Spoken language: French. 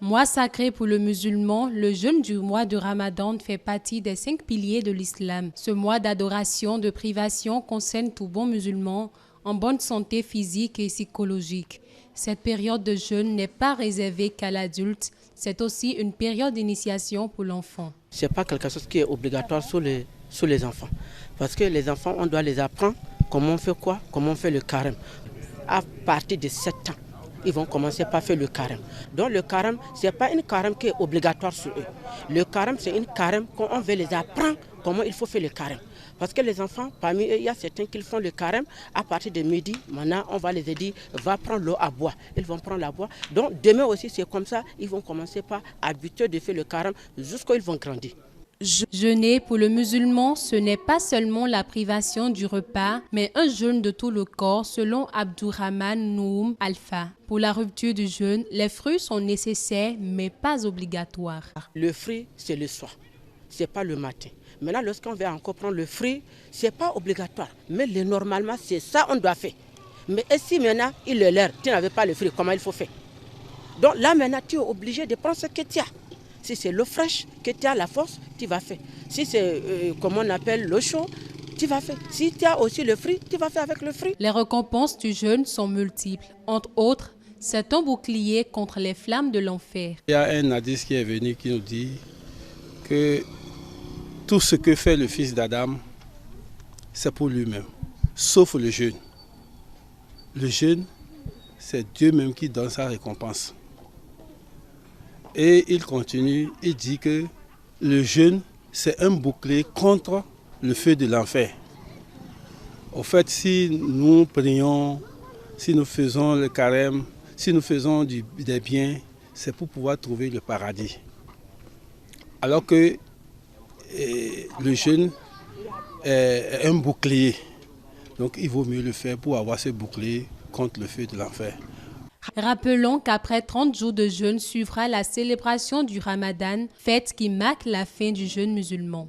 Mois sacré pour le musulman, le jeûne du mois de Ramadan fait partie des 5 piliers de l'islam. Ce mois d'adoration, de privation concerne tout bon musulman en bonne santé physique et psychologique. Cette période de jeûne n'est pas réservée qu'à l'adulte, c'est aussi une période d'initiation pour l'enfant. Ce n'est pas quelque chose qui est obligatoire sur les enfants. Parce que les enfants, on doit les apprendre comment on fait quoi, comment on fait le carême. À partir de 7 ans, ils vont commencer par faire le carême. Donc le carême, ce n'est pas une carême qui est obligatoire sur eux. Le carême, c'est une carême qu'on veut les apprendre comment il faut faire le carême. Parce que les enfants, parmi eux, il y a certains qui font le carême à partir de midi. Maintenant, on va les dire, va prendre l'eau à boire. Ils vont prendre la boire. Donc demain aussi, c'est comme ça. Ils vont commencer par habituer de faire le carême jusqu'à ce qu'ils vont grandir. Jeûner pour le musulman, ce n'est pas seulement la privation du repas, mais un jeûne de tout le corps selon Abdurrahman Noum Alpha. Pour la rupture du jeûne, les fruits sont nécessaires mais pas obligatoires. Le fruit, c'est le soir, ce n'est pas le matin. Maintenant, lorsqu'on veut encore prendre le fruit, ce n'est pas obligatoire. Mais normalement, c'est ça qu'on doit faire. Mais si maintenant, il est l'heure, tu n'avais pas le fruit, comment il faut faire? Donc là, maintenant, tu es obligé de prendre ce que tu as. Si c'est l'eau fraîche, que tu as la force, tu vas faire. Si c'est, comme on appelle, l'eau chaude, tu vas faire. Si tu as aussi le fruit, tu vas faire avec le fruit. Les récompenses du jeûne sont multiples. Entre autres, c'est un bouclier contre les flammes de l'enfer. Il y a un hadith qui est venu qui nous dit que tout ce que fait le fils d'Adam, c'est pour lui-même, sauf le jeûne. Le jeûne, c'est Dieu même qui donne sa récompense. Et il continue, il dit que le jeûne, c'est un bouclier contre le feu de l'enfer. Au fait, si nous prions, si nous faisons le carême, si nous faisons des biens, c'est pour pouvoir trouver le paradis. Alors que le jeûne est un bouclier. Donc il vaut mieux le faire pour avoir ce bouclier contre le feu de l'enfer. Rappelons qu'après 30 jours de jeûne suivra la célébration du Ramadan, fête qui marque la fin du jeûne musulman.